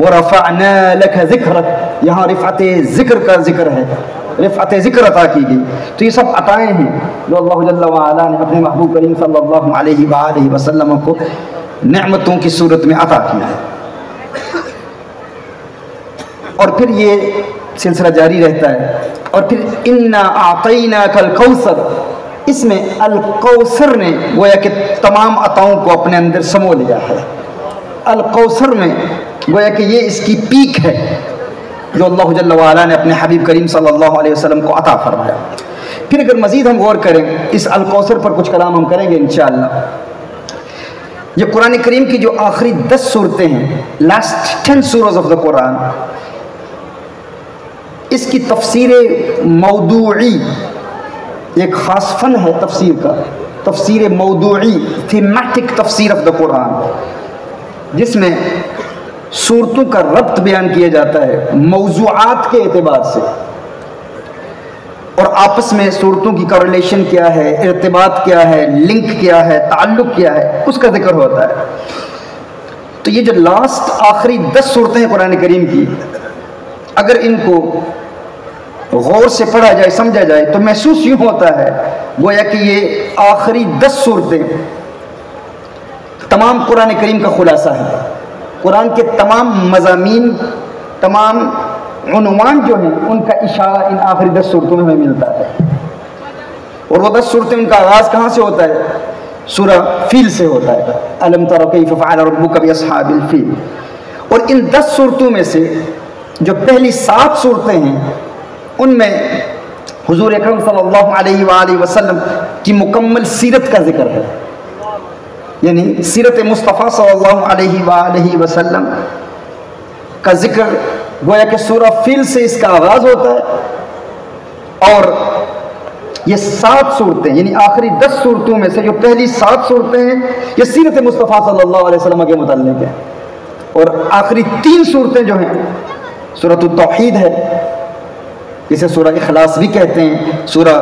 व रफ़अना लक ज़िक्रक, यहाँ रिफ़अत ज़िक्र का जिक्र है, रिफ़अत ज़िक्र अता की गई। तो ये सब अताएँ हैं जो अल्लाह जल्ल व अला ने अपने महबूब करीम सल्लल्लाहु अलैहि वसल्लम को नेमतों की सूरत में अता किया है। और फिर ये सिलसिला जारी रहता है। और फिर इन्ना आतैना कल कौसर, इसमें अल कौसर ने गोया कि तमाम अताओं को अपने अंदर समो लिया है। अल कौसर में गोया कि ये इसकी पीक है जो अल्लाह जल्ल व अला ने अपने हबीब करीम सल्लल्लाहु अलैहि वसल्लम को अता फरमाया। फिर अगर मज़ीद हम गौर करें इस अल कौसर पर, कुछ कलाम हम करेंगे इंशाअल्लाह। ये कुरान करीम की जो आखिरी 10 सूरतें हैं, last 10 Suraj of the Quran, इसकी तफसीर मौदूई, एक ख़ास फ़न है तफसीर का, तफसीर मौदूई, थीमेटिक तफसीर ऑफ द कुरान, जिसमें सूरतों का रब्त बयान किया जाता है मौज़ूआत के एतबार से, और आपस में सूरतों की कोरिलेशन क्या है, इर्तिबात क्या है, लिंक क्या है, ताल्लुक़ क्या है, उसका जिक्र होता है। तो ये जो लास्ट आखिरी 10 सूरतें हैं कुरान करीम की, अगर इनको गौर से पढ़ा जाए, समझा जाए, तो महसूस यूँ होता है गोया कि ये आखिरी 10 सूरतें तमाम कुरान करीम का खुलासा है। कुरान के तमाम मज़ामीन, तमाम उन्वान जो हैं, उनका इशारा इन आखिरी 10 सूरतों में हमें मिलता है। और वो 10 सूरतें, उनका आगाज़ कहाँ से होता है? सूरा फील से होता है, अलम तरा कैफ़ फ़अल रब्बुका बिअस्हाबिल फील। और इन 10 सूरतों में से जो पहली 7 सूरतें हैं, उनमें हुजूर अकरम सल्लल्लाहु अलैहि वसल्लम की मुकम्मल सीरत का जिक्र है, यानी सीरत मुस्तफ़ा सल्लल्लाहु अलैहि वसल्लम का जिक्र गोया कि सूरा फील से इसका आगाज़ होता है। और ये 7 सूरतें, यानी आखिरी 10 सूरतों में से जो पहली 7 सूरतें हैं, ये सीरत मुस्तफ़ा सल्लल्लाहु अलैहि वसल्लम के मुताल्लिक़ है। और आखिरी 3 सूरतें जो हैं, सूरत तौहीद है, इसे सूरह इखलास भी कहते हैं, सूरह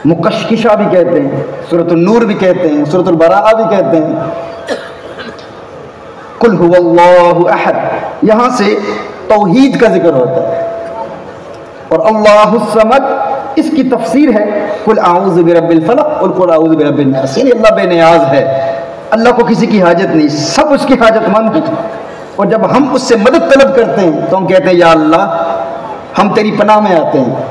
मुकश्शिशा भी कहते हैं, सूरत नूर भी कहते हैं, सूरत बराआ भी कहते हैं, कुल हुवल्लाहु अहद, यहाँ से तौहीद का जिक्र होता है। और अल्लाहु समद, इसकी तफसीर है कुल आऊज़ु बिरब्बिल फलक और कुल आऊज़ु बिरब्बिन नास, यानी अल्लाह बेनियाज है, अल्लाह को किसी की हाजत नहीं, सब उसकी हाजतमंद है। और जब हम उससे मदद तलब करते हैं तो हम कहते हैं या अल्लाह, हम तेरी पनाह में आते हैं,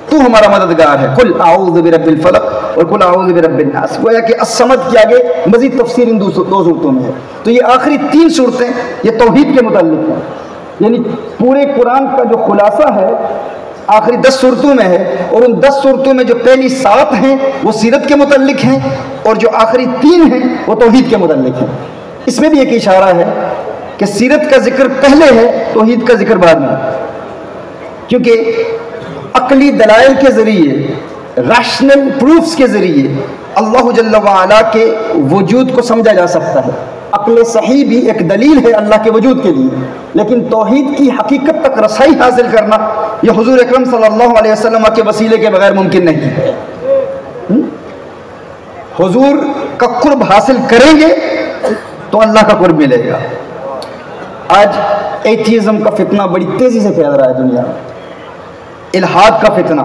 तू हमारा मददगार है। कुल आऊज़ु बिरब्बिल फलक और कुल आऊज़ु बिरब्बिन नास, गोया कि अस्समद के आगे मज़ीद तफसीर इन 2 सूरतों में है। तो ये आखिरी 3 सूरतें ये तौहीद के मुताल्लिक़ हैं, यानी पूरे कुरान का जो खुलासा है आखिरी 10 सूरतों में है। और उन 10 सूरतों में जो पहली 7 हैं वो सीरत के मुताल्लिक़ हैं, और जो आखिरी 3 हैं वो तौहीद के मुताल्लिक़ हैं। इसमें भी एक इशारा है कि सीरत का जिक्र पहले है, तौहीद का जिक्र बाद में, क्योंकि अक्ली दलाइल के ज़रिए, रैशनल प्रूफ्स के ज़रिए अल्लाह जल्ल व अला के वजूद को समझा जा सकता है। अक्ल सही भी एक दलील है अल्लाह के वजूद के लिए, लेकिन तौहीद की हकीकत तक रसाई हासिल करना यह हुजूर अकरम सल्लल्लाहु अलैहि वसल्लम के वसीले के बगैर मुमकिन नहीं है। हुजूर का कुर्ब हासिल करेंगे तो अल्लाह का कुर्ब मिलेगा। आज एथिज़म का फितना बड़ी तेज़ी से फैल रहा है दुनिया में, इल्हाद का फितना,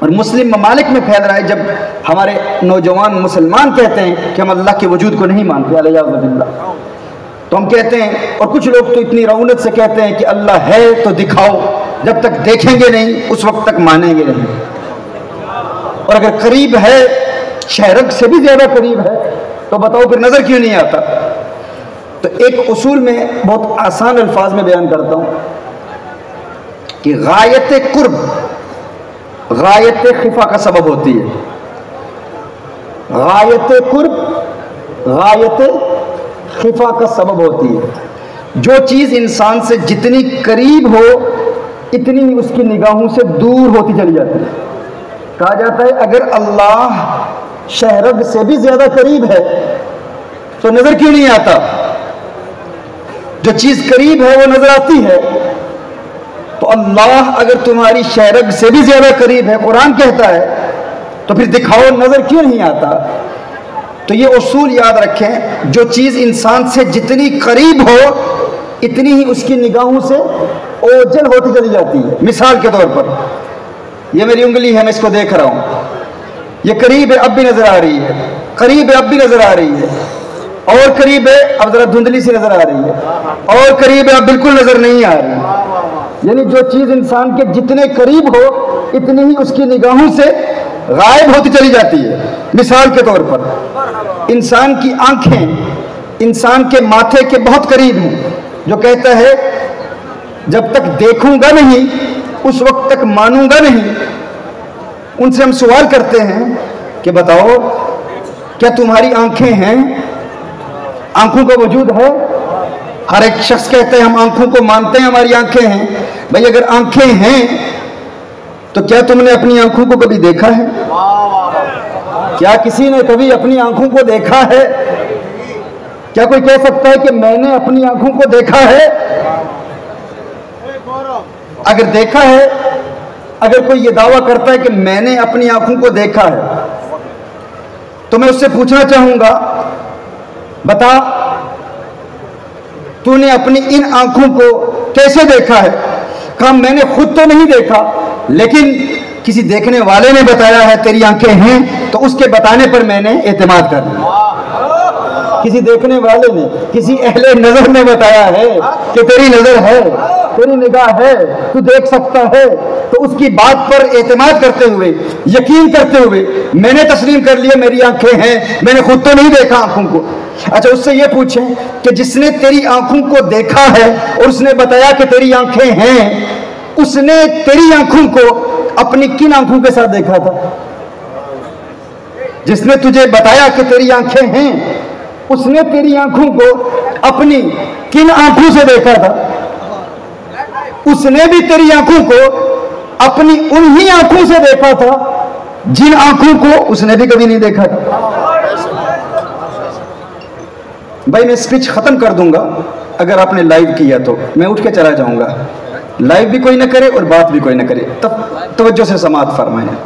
और मुस्लिम ममालिक में फैल रहा है। जब हमारे नौजवान मुसलमान कहते हैं कि हम अल्लाह के वजूद को नहीं मानते अलियाज़ुबिल्लाह, तो हम कहते हैं, और कुछ लोग तो इतनी रऊनत से कहते हैं कि अल्लाह है तो दिखाओ, जब तक देखेंगे नहीं उस वक्त तक मानेंगे नहीं। और अगर करीब है, शहरक से भी ज़्यादा करीब है, तो बताओ फिर नज़र क्यों नहीं आता? तो एक उसूल में बहुत आसान अल्फाज में बयान करता हूँ कि गायत कुर्ब गायत खिफा का सबब होती है। गायत कुर्ब गायत खिफा का सबब होती है। जो चीज़ इंसान से जितनी करीब हो इतनी ही उसकी निगाहों से दूर होती चली जाती है। कहा जाता है अगर अल्लाह शहरग से भी ज़्यादा करीब है तो नज़र क्यों नहीं आता? जो चीज़ करीब है वो नज़र आती है। तो अल्लाह अगर तुम्हारी शहरग से भी ज़्यादा करीब है, कुरान कहता है, तो फिर दिखाओ नज़र क्यों नहीं आता? तो ये उसूल याद रखें, जो चीज़ इंसान से जितनी करीब हो इतनी ही उसकी निगाहों से ओझल होती चली जाती है। मिसाल के तौर पर ये मेरी उंगली है, मैं इसको देख रहा हूँ, ये करीब है अब भी नजर आ रही है, करीब है अब भी नजर आ रही है, और करीब है अब जरा धुंधली सी नजर आ रही है, और करीब है अब बिल्कुल नजर नहीं आ रही। यानी जो चीज इंसान के जितने करीब हो इतनी ही उसकी निगाहों से गायब होती चली जाती है। मिसाल के तौर पर इंसान की आंखें इंसान के माथे के बहुत करीब हैं, जो कहता है जब तक देखूंगा नहीं उस वक्त तक मानूंगा नहीं। उनसे हम सवाल करते हैं कि बताओ क्या तुम्हारी आंखें हैं, आंखों का वजूद है? हर एक शख्स कहता है हम आंखों को मानते हैं, हमारी आंखें हैं। भाई अगर आंखें हैं तो क्या तुमने अपनी आंखों को कभी देखा है? क्या किसी ने कभी अपनी आंखों को देखा है? क्या कोई कह सकता है कि मैंने अपनी आंखों को देखा है? अगर देखा है, अगर कोई ये दावा करता है कि मैंने अपनी आंखों को देखा है, तो मैं उससे पूछना चाहूंगा, बता तूने अपनी इन आंखों को कैसे देखा है? कहा मैंने खुद तो नहीं देखा, लेकिन किसी देखने वाले ने बताया है तेरी आंखें हैं, तो उसके बताने पर मैंने एतमाद कर लिया। किसी देखने वाले ने, किसी अहले नजर ने बताया है कि तेरी नजर है, तेरी निगाह है, तू देख सकता है, तो उसकी बात पर एतमाद करते हुए, यकीन करते हुए मैंने तस्लीम कर लिया मेरी आंखें हैं, मैंने खुद तो नहीं देखा आंखों को। अच्छा उससे ये पूछें कि जिसने तेरी आंखों को देखा है और उसने बताया कि तेरी आंखें हैं, उसने तेरी आंखों को अपनी किन आंखों के साथ देखा था? जिसने तुझे बताया कि तेरी आंखें हैं, उसने तेरी आंखों को अपनी किन आंखों से देखा था? उसने भी तेरी आंखों को अपनी उन्हीं आंखों से देखा था जिन आंखों को उसने भी कभी नहीं देखा था। भाई मैं स्पीच खत्म कर दूंगा, अगर आपने लाइव किया तो मैं उठ के चला जाऊंगा। लाइव भी कोई ना करे और बात भी कोई ना करे, तब तवज्जो से समाअत फरमाएं।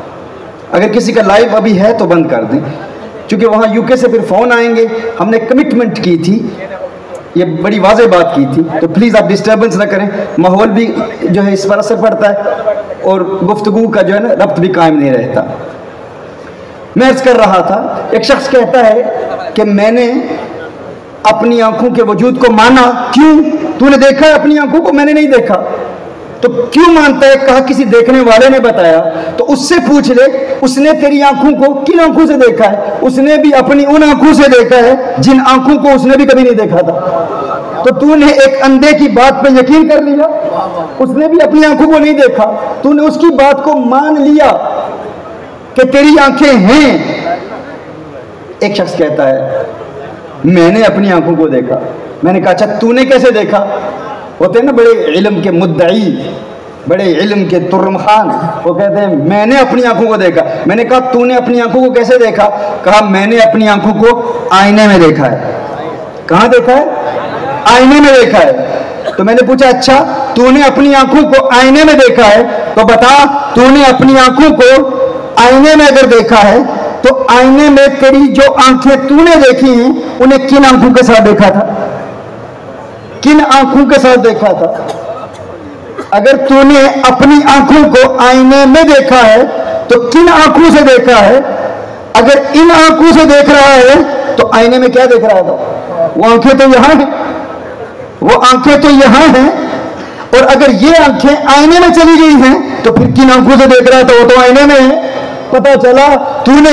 अगर किसी का लाइव अभी है तो बंद कर दें, क्योंकि वहाँ यूके से फिर फ़ोन आएंगे। हमने कमिटमेंट की थी, ये बड़ी वाज़ेह बात की थी, तो प्लीज़ आप डिस्टर्बेंस ना करें। माहौल भी जो है इस पर असर पड़ता है और गुफ्तगू का जो है ना रब्त भी कायम नहीं रहता। मैं अर्ज़ कर रहा था, एक शख्स कहता है कि मैंने अपनी आंखों के वजूद को माना। क्यों? तूने देखा है अपनी आंखों को? मैंने नहीं देखा। तो क्यों मानता है? कहा किसी देखने वाले ने बताया। तो उससे पूछ ले, उसने तेरी आंखों को किन आंखों से देखा है? उसने भी अपनी उन आंखों से देखा है जिन आंखों को उसने भी कभी नहीं देखा था। तो तूने एक अंधे की बात पे यकीन कर लिया, उसने भी अपनी आंखों को नहीं देखा, तूने उसकी बात को मान लिया कि तेरी आंखें हैं। एक शख्स कहता है मैंने अपनी आंखों को देखा। मैंने कहा अच्छा तूने कैसे देखा? होते हैं ना बड़े इल्म के मुद्दई, बड़े इल्म के तुर्रम खान, वो कहते हैं मैंने अपनी आंखों को देखा। मैंने कहा तूने अपनी आंखों को कैसे देखा? कहा मैंने अपनी आंखों को आईने में देखा है। कहाँ देखा है? आईने में देखा है। तो मैंने पूछा अच्छा तूने अपनी आंखों को आईने में देखा है, तो बता तूने अपनी आंखों को आईने में अगर देखा है तो आईने में तेरी जो आंखें तूने देखी हैं उन्हें किन आंखों के साथ देखा था? किन आंखों के साथ देखा था? अगर तूने अपनी आंखों को आईने में देखा है तो किन आंखों से देखा है? अगर इन आंखों से देख रहा है तो आईने में क्या देख रहा था? वो आंखें तो यहां हैं, वो आंखें तो यहां हैं। और अगर ये आंखें आईने में चली गई हैं तो फिर किन आंखों से देख रहा था? वो तो आईने में है। पता चला तूने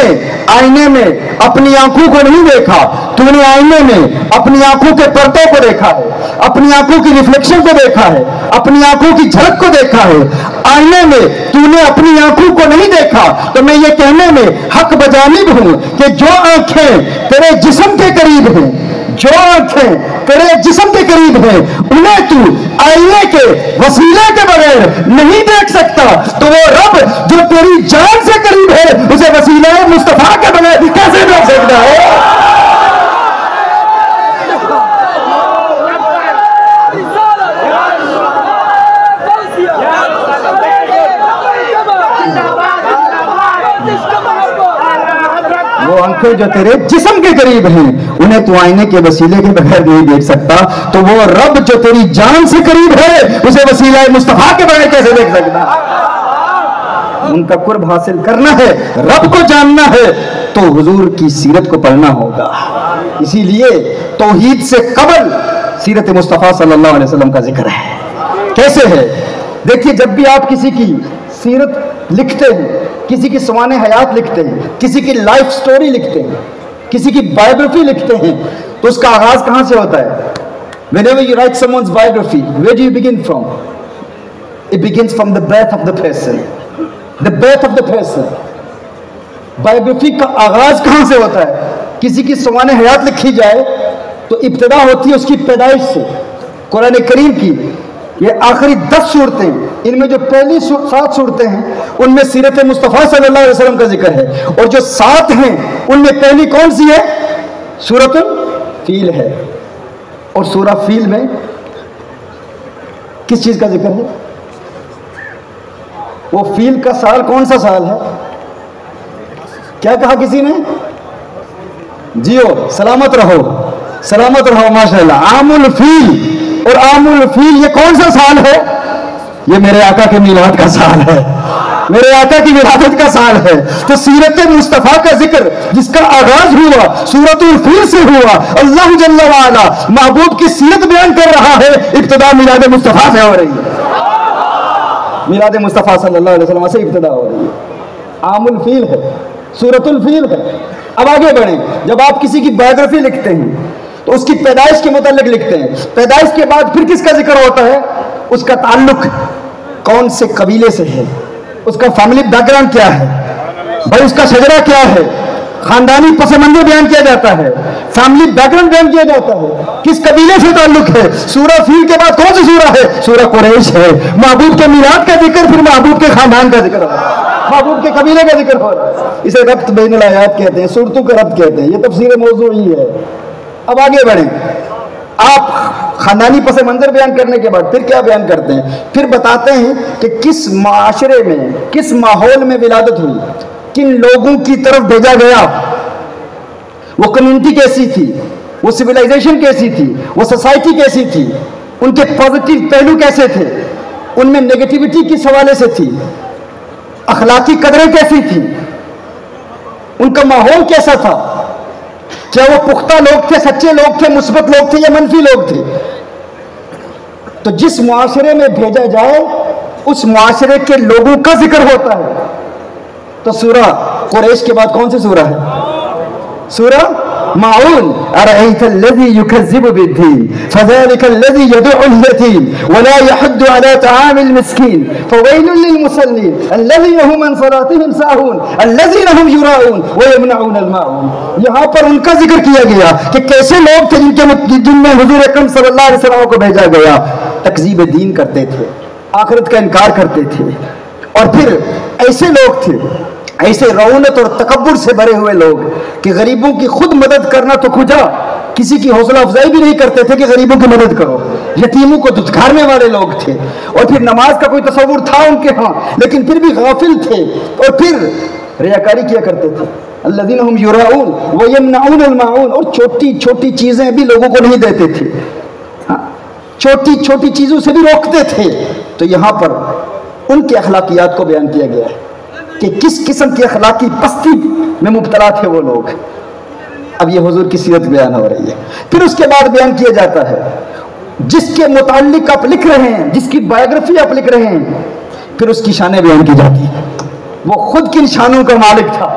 आईने में अपनी आंखों को नहीं देखा, तूने आईने में अपनी आंखों के पर्दों को देखा है, अपनी आंखों की रिफ्लेक्शन को देखा है, अपनी आंखों की झलक को देखा है। आईने में तूने अपनी आंखों को नहीं देखा। तो मैं ये कहने में हक बजानिब हूं कि जो आंखें तेरे जिस्म के करीब हैं, जो आंखें तेरे जिस्म के करीब हैं, उन्हें तू आईने के वसीले के बगैर नहीं देख सकता, तो वो रब जो तेरी जान से करीब है उसे वसीले मुस्तफा के बगैर कैसे देख सकता है? वो आंखें जो तेरे जिस्म के करीब हैं उन्हें तू आईने के वसीले के बगैर नहीं देख सकता, तो वो रब जो तेरी जान से करीब है उसे वसीला मुस्तफा के बगैर कैसे देख सकता? उनका कुर्ब हासिल करना है, रब को जानना है, तो हुजूर की सीरत को पढ़ना होगा। इसीलिए तौहीद से कबल सीरत मुस्तफा सल्लल्लाहु अलैहि वसल्लम का जिक्र है। कैसे है? देखिए, जब भी आप किसी की सीरत लिखते हैं, किसी की सवाने हयात लिखते हैं, किसी की लाइफ स्टोरी लिखते हैं, किसी की बायोग्राफी लिखते हैं, तो उसका आगाज कहां से होता है? Whenever you write someone's biography, where do you begin from? It begins from the birth of the person. The birth of the person. Biography का आगाज कहां से होता है? किसी की सवाने हयात लिखी जाए तो इब्तिदा होती है उसकी पैदाइश से। कुरान करीम की ये आखिरी 10 सूरतें, इनमें जो पहली 7 सूरतें हैं उनमें सीरत मुस्तफ़ा सल्लल्लाहु अलैहि वसल्लम का जिक्र है, और जो 7 हैं उनमें पहली कौन सी है? सूरतुल फील है। और सूरा फील में किस चीज का जिक्र है? वो फील का साल कौन सा साल है? क्या कहा किसी ने? जियो, सलामत रहो, सलामत रहो, माशाअल्लाह। आमुल फील, और आमुल फील ये कौन सा साल है? ये मेरे आका के मिलाद का साल है, मेरे आका की विलादत का साल है। तो सीरत मुस्तफा का जिक्र जिसका आगाज हुआ सूरतुल फील से हुआ, अल्लाह जल्ल व अला महबूब की सीरत बयान कर रहा है, इब्तिदा मिलाद मुस्तफा से हो रही है। मिलाद मुस्तफा सल्लल्लाहु अलैहि वसल्लम से इब्तिदा हो रही है। आमुल फील है, सूरतुल फील है। अब आगे बढ़ें। जब आप किसी की बायोग्राफी लिखते हैं तो उसकी पैदाइश के मुतालिक लिखते हैं। पैदाइश के बाद फिर किसका जिक्र होता है? उसका ताल्लुक कौन से कबीले से है, उसका फैमिली बैकग्राउंड क्या है, भाई उसका शजरा क्या है, खानदानी पस मंजर बयान किया जाता है, फैमिली बैकग्राउंड बयान किया जाता है, किस कबीले से ताल्लुक है। सूरा फील के बाद कौन सी सूरा है? सूरा कुरैश है। महबूब के मिलाद का जिक्र, फिर महबूब के खानदान का जिक्र हो रहा है, महबूब के कबीले का जिक्र हो रहा है। इसे रब्त बैनुल आयात कहते हैं, सूरतों का रब्त कहते हैं। ये तफसीर मौजू ही है। अब आगे बढ़ें। आप खानदानी पस मंजर बयान करने के बाद फिर क्या बयान करते हैं? फिर बताते हैं कि किस माशरे में, किस माहौल में विलादत हुई, किन लोगों की तरफ भेजा गया, वो कम्युनिटी कैसी थी, वो सिविलाइजेशन कैसी थी, वो सोसाइटी कैसी थी, उनके पॉजिटिव पहलू कैसे थे, उनमें नेगेटिविटी किस हवाले से थी, अखलाकी कदरें कैसी थी, उनका माहौल कैसा था, क्या वो पुख्ता लोग थे, सच्चे लोग थे, मुस्बत लोग थे या मनफी लोग थे। तो जिस मुआशरे में भेजा जाए उस मुआशरे के लोगों का जिक्र होता है। तो सूरा कुरैश के बाद कौन सी सूरा है? सूरा माऊन। अरअयतल्लज़ी युकज़्ज़िबु बिद्दीन फ़ज़ालिकल्लज़ी यदउल यतीम वला यहद्दु अला तआमिल मिस्कीन फ़वैलुल लिलमुसल्लीन अल्लज़ीना हुम अन सलातिहिम साहून अल्लज़ीना हुम युराऊन व यमनऊनल माऊन। यहाँ पर उनका जिक्र किया गया कि कैसे लोग थे जिनमें हुजूर अकरम सल्लल्लाहु अलैहि वसल्लम को भेजा गया। तकज़ीब दीन करते थे, आखिरत का इनकार करते थे, और फिर ऐसे लोग थे, ऐसे रौनत और तकब्बुर से भरे हुए लोग कि गरीबों की खुद मदद करना तो खुदा, किसी की हौसला अफजाई भी नहीं करते थे कि गरीबों की मदद करो। यतीमों को दुत्कारने वाले लोग थे, और फिर नमाज का कोई तसव्वुर था उनके यहाँ, लेकिन फिर भी गाफिल थे, और फिर रियाकारी किया करते थे। अल्लज़ीना हुम युराऊन व यमनऊनल माऊन। और छोटी छोटी चीजें भी लोगों को नहीं देते थे, छोटी छोटी चीजों से भी रोकते थे। तो यहाँ पर उनके अखलाकियात को बयान किया गया है कि किस किस्म की अखलाकी पस्ती में मुब्तला थे वो लोग। अब ये हुजूर की सीरत बयान हो रही है। फिर उसके बाद बयान किया जाता है जिसके मुताल्लिक आप लिख रहे हैं, जिसकी बायोग्राफी आप लिख रहे हैं, फिर उसकी शानें बयान की जाती है। वो खुद किन शानों का मालिक था,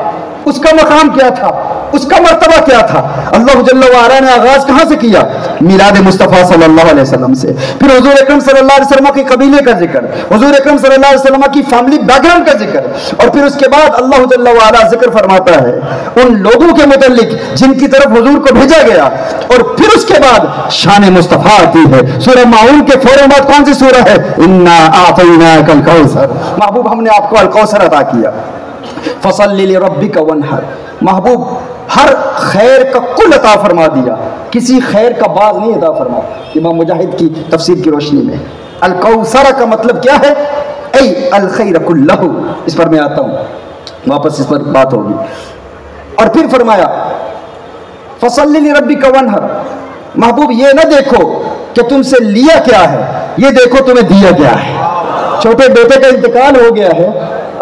उसका मकाम क्या था, उसका मर्तबा क्या था। अल्लाह जल्ल व अला ने आगाज कहां से किया? मिलाद मुस्तफ़ा सल्लल्लाहु अलैहि वसल्लम से। फिर हुजूर अकरम सल्लल्लाहु अलैहि वसल्लम के कबीले का जिक्र, हुजूर अकरम सल्लल्लाहु अलैहि वसल्लम की फैमिली बैकग्राउंड का जिक्र, और फिर उसके बाद अल्लाह जल्ल व अला जिक्र फरमाता है उन लोगों के मुताल्लिक जिनकी तरफ हुजूर को भेजा गया। और फिर उसके बाद शान मुस्तफ़ा आती है। सूरह माऊन के फौरन बाद कौन सी सूरह है? इन्ना आतैनाकल कौसर। महबूब हमने आपको अल कौसर अता किया। फसल्लि लिरब्बिका वन्हर। महबूब हर खैर का कुल अता फरमा दिया, किसी खैर का बाज नहीं अता फरमा। इमाम मुजाहिद की तफसीर की रोशनी में अल कौसर का मतलब क्या है? ऐ अल खैर कुल्लहु। इस पर मैं आता हूँ, वापस इस पर बात होगी। और फिर फरमाया फसल्ली लिरब्बिका वन्हर, महबूब ये ना देखो कि तुमसे लिया क्या है, ये देखो तुम्हें दिया क्या है। छोटे बेटे का इंतकाल हो गया है,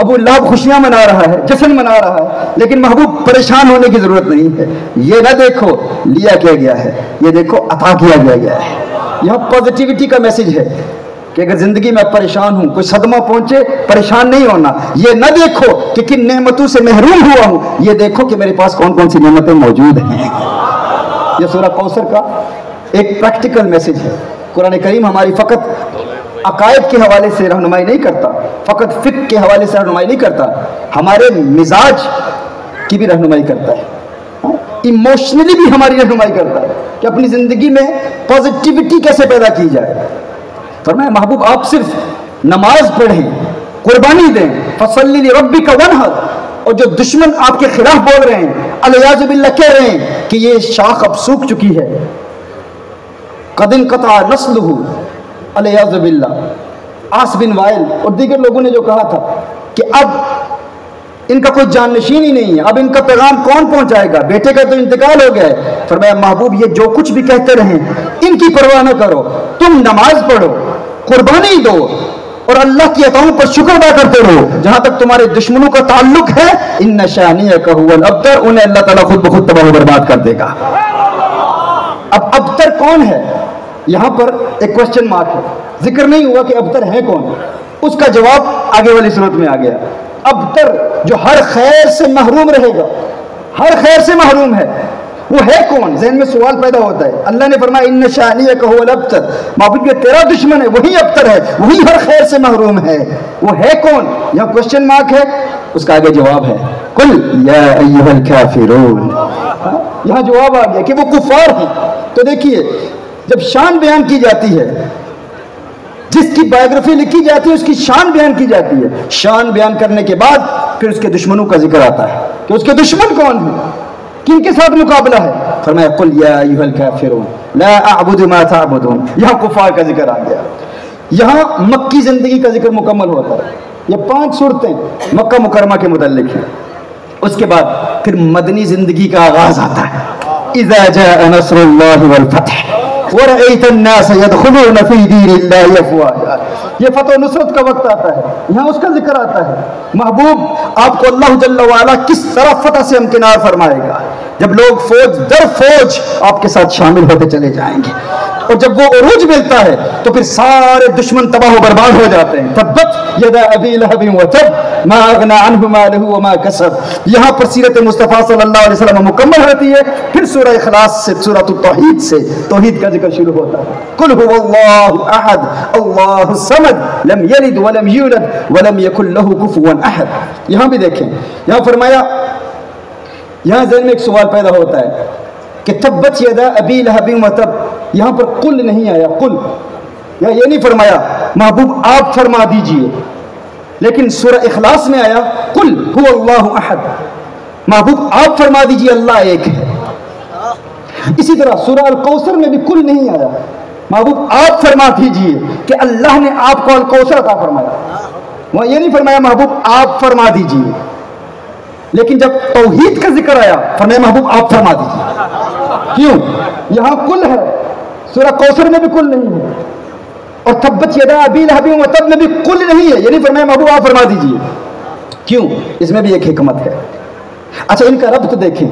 अबू लहब खुशियां मना रहा है, जश्न मना रहा है, लेकिन महबूब परेशान होने की जरूरत नहीं है। ये ना देखो लिया क्या गया है, ये देखो अता किया गया है। यह पॉजिटिविटी का मैसेज है कि अगर जिंदगी में परेशान हूं, कोई सदमा पहुंचे, परेशान नहीं होना। ये न देखो कि किन नेमतों से महरूम हुआ हूं, ये देखो कि मेरे पास कौन कौन सी नेमतें मौजूद हैं। यह सूरह कौसर का एक प्रैक्टिकल मैसेज है। कुरान करीम हमारी फ़कत अकायद के हवाले से रहनुमाई नहीं करता, फ़कत फ़िक़्ह के हवाले से रहनुमाई नहीं करता, हमारे मिजाज की भी रहनुमाई करता है, इमोशनली भी हमारी रहनुमाई करता है कि अपनी ज़िंदगी में पॉजिटिविटी कैसे पैदा की जाए। फरमाया महबूब आप सिर्फ नमाज पढ़ें, कुर्बानी दें, फसल्ली लिरब्बिका वन्हर, और जो दुश्मन आपके खिलाफ बोल रहे हैं, अलियाज़ु बिल्लाह कह रहे हैं कि ये शाख अब सूख चुकी है, कदिन कता नस्लुहु, अलियाज़ु बिल्लाह। आस बिन वाइल और दीगर लोगों ने जो कहा था कि अब इनका कोई जाननशीन ही नहीं है, अब इनका पैगाम कौन पहुंचाएगा, बेटे का तो इंतकाल हो गया है। फरमाया महबूब ये जो कुछ भी कहते रहें इनकी परवाह न करो, तुम नमाज पढ़ो, कुर्बानी दो और अल्लाह की अताओं पर शुक्र अदा करते रहो। जहां तक तुम्हारे दुश्मनों का ताल्लुक है, इन्ना शानियका हुवल अब्तर, उन्हें अल्लाह ताला खुद ब खुद तबाह बर्बाद कर देगा। अब अब्तर कौन है, यहां पर एक क्वेश्चन मार्क है, जिक्र नहीं हुआ कि अब्तर है कौन। उसका जवाब आगे वाली सूरत में आ गया। अब्तर जो हर खैर से महरूम रहेगा, हर खैर से महरूम है, वो है कौन। ज़हन में सवाल पैदा होता है। अल्लाह ने फरमाया इन्ना शानियका हुवल अब्तर, महबूब ये तेरा दुश्मन है, वही अब्तर है, वही हर खैर से महरूम है। वो है कौन, यह क्वेश्चन मार्क है। उसका आगे जवाब है कुल या अय्युहल काफिरून। यहां जवाब आ गया कि वो कुफार हैं। तो देखिए जब शान बयान की जाती है, जिसकी बायोग्राफी लिखी जाती है उसकी शान बयान की जाती है, शान बयान करने के बाद फिर उसके दुश्मनों का जिक्र आता है कि उसके दुश्मन कौन है, किनके साथ मुकाबला है। फरमाया कुल या अय्युहल काफिरून ला अअबुदु मा तअबुदून। यहां कुफार का जिक्र आ गया। यहां मक्की जिंदगी का जिक्र मुकम्मल होता है। ये 5 सूरतें मक्का मुकरमा के मुतल्लिक हैं। उसके बाद फिर मदनी जिंदगी का आगाज आता है। इज़ा जाअ नस्रुल्लाहि वल फतह व रअयत अन्नास यदखुलून फी दीनिल्लाहि अफ़वाजा। ये फतह नुसरत का वक्त आता है, यहाँ उसका जिक्र आता है। महबूब आपको अल्लाह जल्ल व अला किस तरह फतह से हमकिनार फरमाएगा, जब लोग फौज दर फौज आपके साथ शामिल होते चले जाएंगे, और जब वो उरूज मिलता है तो फिर सारे दुश्मन तबाह बर्बाद हो जाते हैं। तब्बत यदा अबी लहब व तब मा अगना अन्हु मालुहु व मा कसब। यहाँ पर सीरत मुस्तफ़ा सल्लल्लाहु अलैहि वसल्लम मुकम्मल होती है। फिर सूरह इखलास से, सूरह तौहीद से, तौहीद का जिक्र शुरू होता है। कुल हुवल्लाहु अहद अल्लाहु समद लम यलिद व लम यूलद व लम यकुल लहु कुफुवन अहद। यहाँ भी देखें, यहाँ फरमाया, यहाँ ज़हन में एक सवाल पैदा होता है कि तब्बत यदा अबी लहब व तब, यहाँ पर कुल नहीं आया, कुल या ये नहीं फरमाया महबूब आप फरमा दीजिए, लेकिन सूरह इखलास में आया कुल हुवल्लाहु अहद, महबूब आप फरमा दीजिए अल्लाह एक है। इसी तरह सूरह अल कौसर में भी कुल नहीं आया, महबूब आप फरमा दीजिए कि अल्लाह ने आपको अल कौसर अता फरमाया। वहाँ ये नहीं फरमाया महबूब आप फरमा दीजिए, लेकिन जब तौहीद का जिक्र आया फरमाया महबूब आप फरमा दीजिए। क्यों, यहाँ कुल है, सूरह कौसर में भी कुल नहीं है, और तब्बत यदा अबी लहब व तब में भी कुल नहीं है, यानी फरमाया महबूब आप फरमा दीजिए। क्यों, इसमें भी एक हिकमत है। अच्छा, इनका रब्त देखें,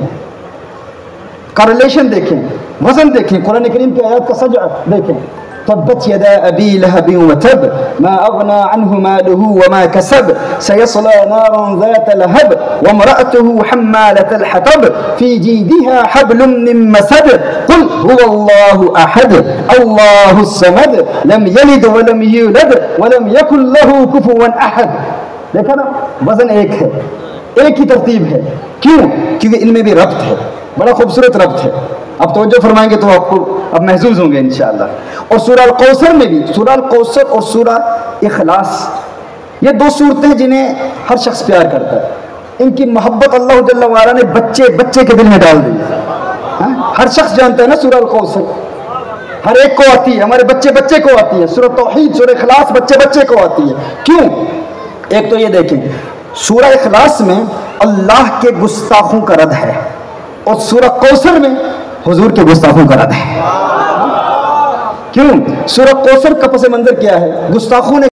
कॉरेलेशन देखें, वजन देखें, कुरान करीम की आयत का सजा देखें। तब्बत यदा अबी लहब व तब मा अगना अन्हु मालुहु व मा कसब सयस्ला नारन ज़ात लहब व इम्रअतुहु हम्मालतल हतब फी जीदिहा हब्लुम मिन मसद कुल हुवल्लाहु अहद अल्लाहुस समद लम यलिद व लम यूलद व लम यकुल लहु कुफुवन अहद। देखा ना, वजन एक है, एक ही तरतीब है। क्यों, क्योंकि इनमें भी रब्त है, बड़ा खूबसूरत रब्त है। अब तवज्जो फरमाएंगे तो आपको अब महसूस होंगे इंशाअल्लाह। और सूरह अल कौसर में भी, सूरह अल कौसर और सूरह इखलास, ये 2 सूरतें जिन्हें हर शख्स प्यार करता है। इनकी मोहब्बत अल्लाह जल्ल व अला ने बच्चे बच्चे के दिल में डाल दी। हर शख्स जानता है ना सूरह अल कौसर, हर एक को आती है, हमारे बच्चे बच्चे को आती है। सूरह तौहीद, सूरह इखलास बच्चे बच्चे को आती है। क्यों, एक तो ये देखें सूरह इखलास में अल्लाह के गुस्ताखों का रद है और सूरह कौसर में हुजूर के गुस्ताखों का रद है। क्यों? सूरह कौसर का पस मंजर क्या है? गुस्ताखों ने